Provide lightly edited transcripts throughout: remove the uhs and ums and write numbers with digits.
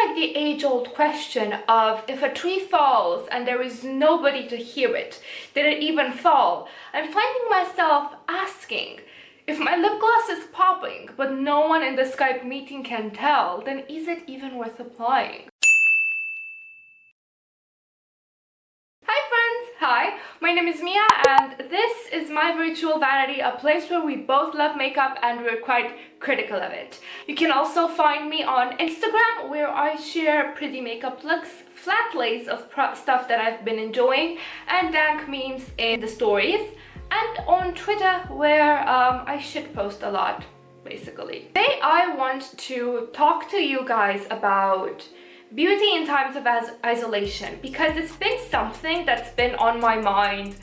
like the age-old question of if a tree falls and there is nobody to hear it, did it even fall? I'm finding myself asking, if my lip gloss is popping but no one in the Skype meeting can tell, then is it even worth applying? Hi friends! Hi, my name is Mia and this is My Virtual Vanity, a place where we both love makeup and we're quite critical of it. You can also find me on Instagram where I share pretty makeup looks, flat lays of stuff that I've been enjoying, and dank memes in the stories, and on Twitter where I shitpost a lot, basically. Today I want to talk to you guys about beauty in times of isolation, because it's been something that's been on my mind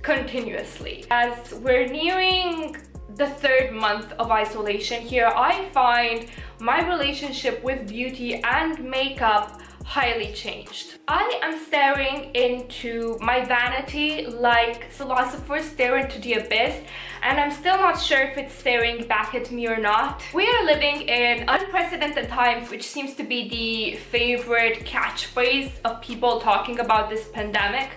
continuously. As we're nearing the third month of isolation here, I find my relationship with beauty and makeup highly changed. I am staring into my vanity like philosophers stare into the abyss, and I'm still not sure if it's staring back at me or not. We are living in unprecedented times, which seems to be the favorite catchphrase of people talking about this pandemic,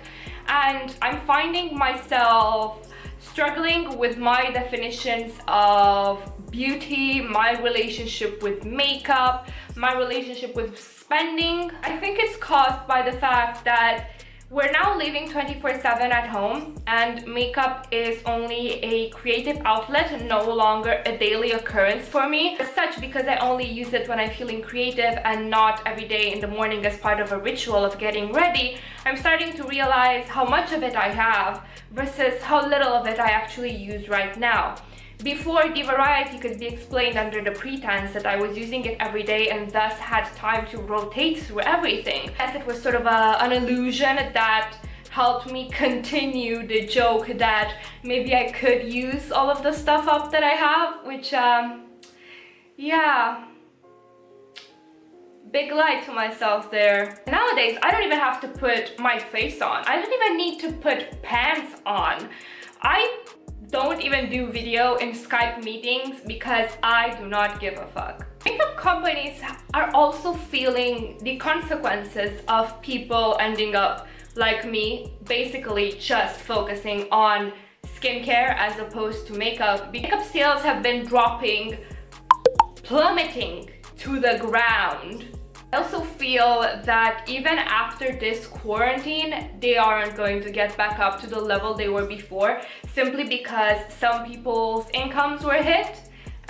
and I'm finding myself struggling with my definitions of beauty, my relationship with makeup, my relationship with spending. I think it's caused by the fact that we're now living 24/7 at home and makeup is only a creative outlet, no longer a daily occurrence for me. As such, because I only use it when I'm feeling creative and not every day in the morning as part of a ritual of getting ready, I'm starting to realize how much of it I have versus how little of it I actually use right now. Before, the variety could be explained under the pretense that I was using it every day and thus had time to rotate through everything, as it was sort of an illusion that helped me continue the joke that maybe I could use all of the stuff up that I have, which, yeah, big lie to myself there. Nowadays, I don't even have to put my face on. I don't even need to put pants on. I don't even do video in Skype meetings because I do not give a fuck. Makeup companies are also feeling the consequences of people ending up like me, basically just focusing on skincare as opposed to makeup. Makeup sales have been dropping, plummeting to the ground. I also feel that even after this quarantine, they aren't going to get back up to the level they were before, simply because some people's incomes were hit,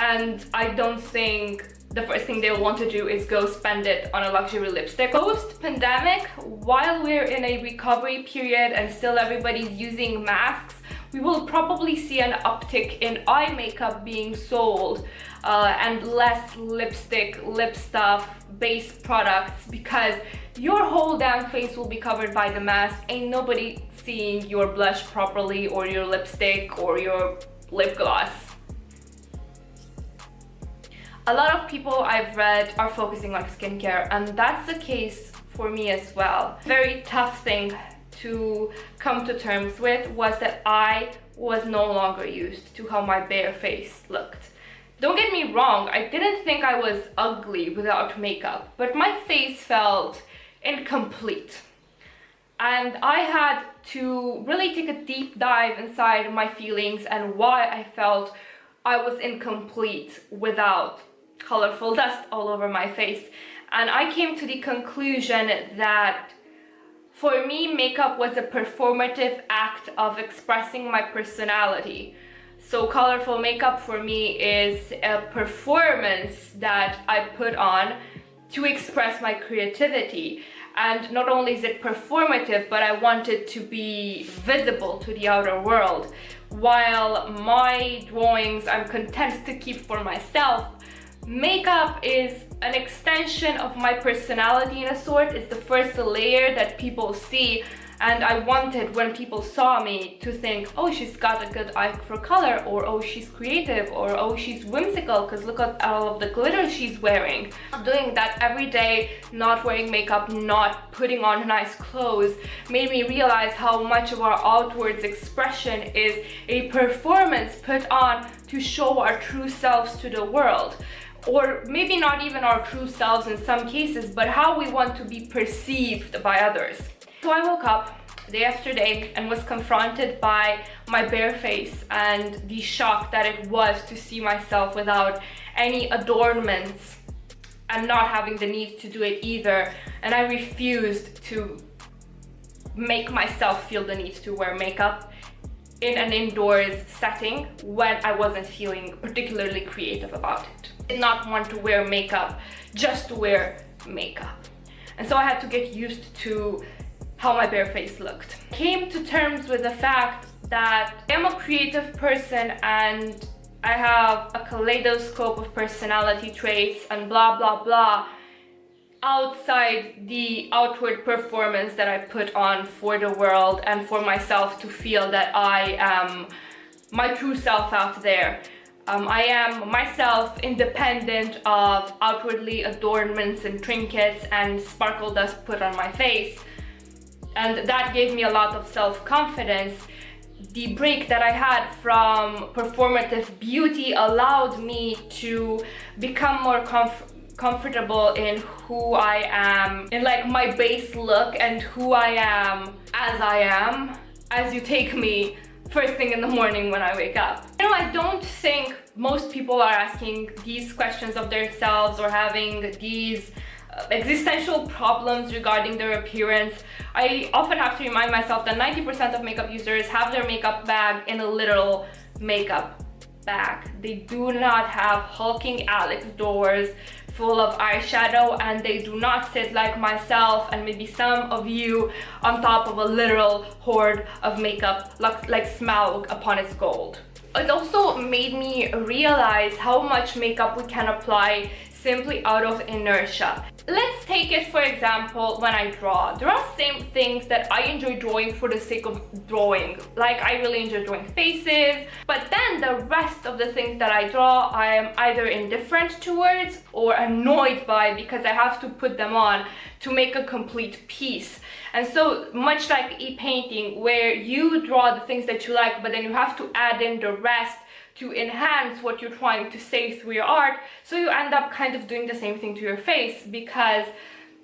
and I don't think the first thing they'll want to do is go spend it on a luxury lipstick. Post-pandemic, while we're in a recovery period and still everybody's using masks, we will probably see an uptick in eye makeup being sold and less lipstick, lip stuff based products, because your whole damn face will be covered by the mask. Ain't nobody seeing your blush properly or your lipstick or your lip gloss. A lot of people I've read are focusing on skincare, and that's the case for me as well. Very tough thing to come to terms with was that I was no longer used to how my bare face looked. Don't get me wrong, I didn't think I was ugly without makeup, but my face felt incomplete. And I had to really take a deep dive inside my feelings and why I felt I was incomplete without colorful dust all over my face. And I came to the conclusion that for me, makeup was a performative act of expressing my personality. So colorful makeup for me is a performance that I put on to express my creativity. And not only is it performative, but I want it to be visible to the outer world. While my drawings I'm content to keep for myself, makeup is an extension of my personality in a sort. It's the first layer that people see, and I wanted when people saw me to think, oh, she's got a good eye for color, or oh, she's creative, or oh, she's whimsical because look at all of the glitter she's wearing. Doing that every day, not wearing makeup, not putting on nice clothes, made me realize how much of our outwards expression is a performance put on to show our true selves to the world. or maybe not even our true selves in some cases, but how we want to be perceived by others. So I woke up day after day and was confronted by my bare face and the shock that it was to see myself without any adornments and not having the need to do it either. And I refused to make myself feel the need to wear makeup in an indoors setting when I wasn't feeling particularly creative about it. I did not want to wear makeup just to wear makeup. And so I had to get used to how my bare face looked. I came to terms with the fact that I am a creative person and I have a kaleidoscope of personality traits and blah blah blah outside the outward performance that I put on for the world and for myself to feel that I am my true self out there. I am myself independent of outwardly adornments and trinkets and sparkle dust put on my face. And that gave me a lot of self-confidence. The break that I had from performative beauty allowed me to become more comfortable in who I am, in like my base look and who I am as you take me first thing in the morning when I wake up. You know, I don't think most people are asking these questions of themselves or having these existential problems regarding their appearance. I often have to remind myself that 90% of makeup users have their makeup bag in a literal makeup bag. They do not have hulking Alex doors full of eyeshadow, and they do not sit like myself and maybe some of you on top of a literal hoard of makeup like Smaug upon its gold. It also made me realize how much makeup we can apply simply out of inertia. Let's take it for example when I draw. There are same things that I enjoy drawing for the sake of drawing. Like I really enjoy drawing faces, but then the rest of the things that I draw I am either indifferent towards or annoyed by because I have to put them on to make a complete piece. And so much like e-painting, where you draw the things that you like but then you have to add in the rest to enhance what you're trying to say through your art, so you end up kind of doing the same thing to your face because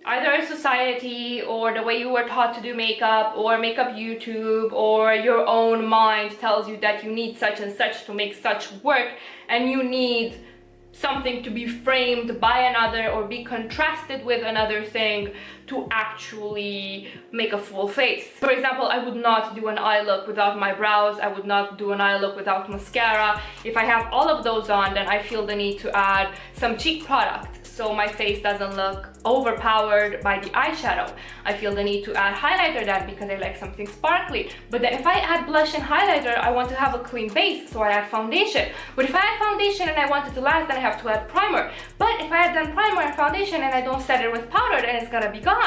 either society or the way you were taught to do makeup or makeup YouTube or your own mind tells you that you need such and such to make such work, and you need something to be framed by another or be contrasted with another thing to actually make a full face. For example, I would not do an eye look without my brows. I would not do an eye look without mascara. If I have all of those on, then I feel the need to add some cheek product so my face doesn't look overpowered by the eyeshadow. I feel the need to add highlighter then because I like something sparkly. But then if I add blush and highlighter, I want to have a clean base, so I add foundation. But if I add foundation and I want it to last, then I have to add primer. But if I add then primer and foundation and I don't set it with powder, then it's gonna be gone.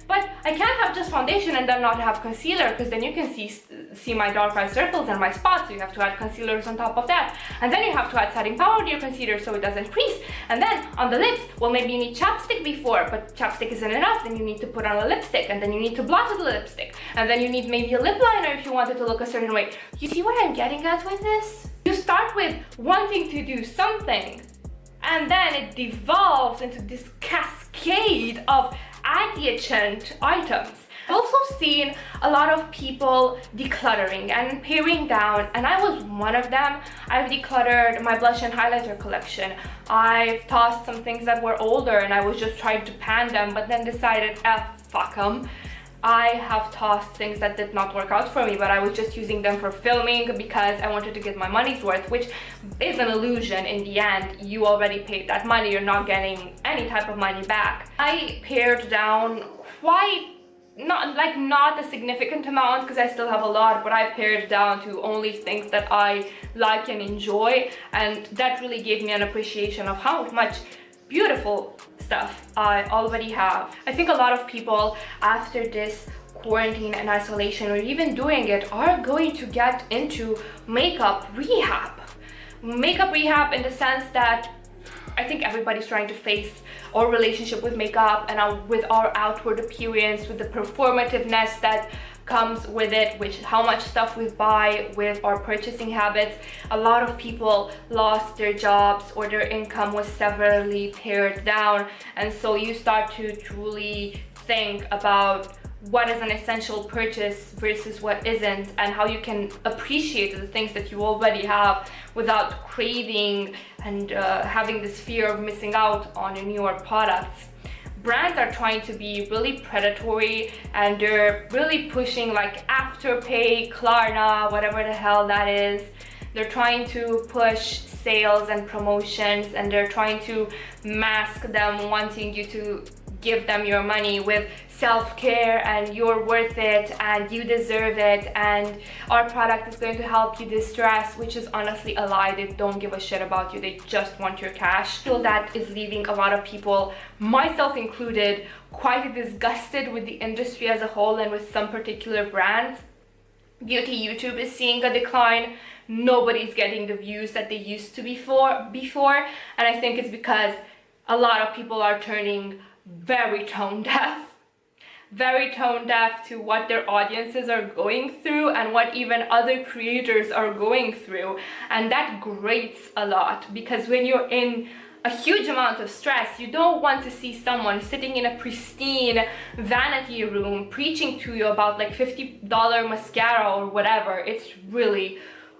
But I can't have just foundation and then not have concealer, because then you can see my dark eye circles and my spots, so you have to add concealers on top of that. And then you have to add setting powder to your concealer so it doesn't crease. And then on the lips, well, maybe you need chapstick before, but chapstick isn't enough, then you need to put on a lipstick, and then you need to blot the lipstick, and then you need maybe a lip liner if you want it to look a certain way. You see what I'm getting at with this? You start with wanting to do something, and then it devolves into this cascade of adjacent items. I've also seen a lot of people decluttering and paring down, and I was one of them. I've decluttered my blush and highlighter collection. I've tossed some things that were older and I was just trying to pan them, but then decided, fuck them. I have tossed things that did not work out for me, but I was just using them for filming because I wanted to get my money's worth, which is an illusion. In the end, you already paid that money, you're not getting any type of money back. I pared down quite, not a significant amount because I still have a lot, but I pared down to only things that I like and enjoy, and that really gave me an appreciation of how much beautiful stuff I already have. I think a lot of people after this quarantine and isolation, or even doing it, are going to get into makeup rehab. Makeup rehab in the sense that I think everybody's trying to face our relationship with makeup and with our outward appearance, with the performativeness that comes with it, which how much stuff we buy, with our purchasing habits. A lot of people lost their jobs or their income was severely pared down, and so you start to truly think about what is an essential purchase versus what isn't, and how you can appreciate the things that you already have without craving and having this fear of missing out on newer products. Brands are trying to be really predatory, and they're really pushing like Afterpay, Klarna, whatever the hell that is. They're trying to push sales and promotions, and they're trying to mask them wanting you to give them your money with self-care and you're worth it and you deserve it and our product is going to help you distress, which is honestly a lie. They don't give a shit about you, they just want your cash. I feel that is leaving a lot of people, myself included, quite disgusted with the industry as a whole and with some particular brands. Beauty YouTube is seeing a decline. Nobody's getting the views that they used to before, and I think it's because a lot of people are turning very tone deaf to what their audiences are going through and what even other creators are going through, and that grates a lot, because when you're in a huge amount of stress, you don't want to see someone sitting in a pristine vanity room preaching to you about like $50 mascara or whatever. It's really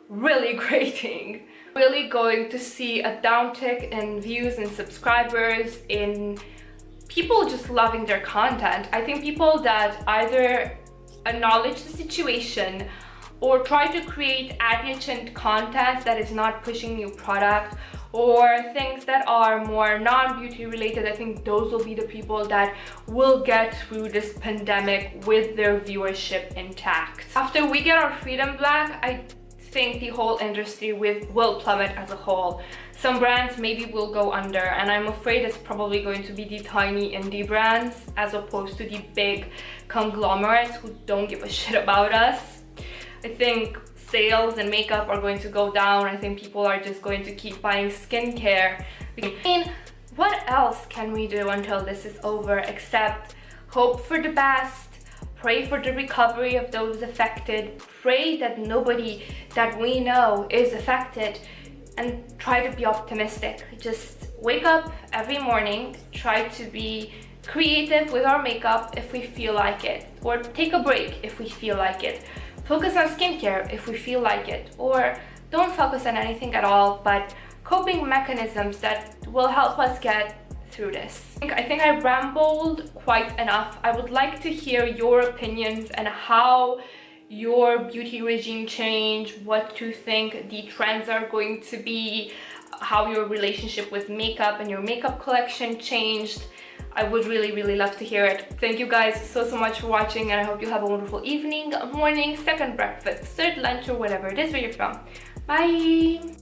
grating. Really going to see a downtick in views and subscribers, in people just loving their content. I think people that either acknowledge the situation or try to create adjacent content that is not pushing new product, or things that are more non-beauty related, I think those will be the people that will get through this pandemic with their viewership intact. After we get our freedom back, I think the whole industry will plummet as a whole. Some brands maybe will go under, and I'm afraid it's probably going to be the tiny indie brands as opposed to the big conglomerates who don't give a shit about us. I think sales and makeup are going to go down. I think people are just going to keep buying skincare. I mean, what else can we do until this is over except hope for the best, pray for the recovery of those affected, pray that nobody that we know is affected, and try to be optimistic. Just wake up every morning, try to be creative with our makeup if we feel like it, or take a break if we feel like it. Focus on skincare if we feel like it, or don't focus on anything at all, but coping mechanisms that will help us get through this. I think I rambled quite enough. I would like to hear your opinions and how your beauty regime changed, what you think the trends are going to be, how your relationship with makeup and your makeup collection changed. I would really love to hear it. Thank you guys so much for watching, and I hope you have a wonderful evening, morning, second breakfast, third lunch, or whatever it is where you're from. Bye!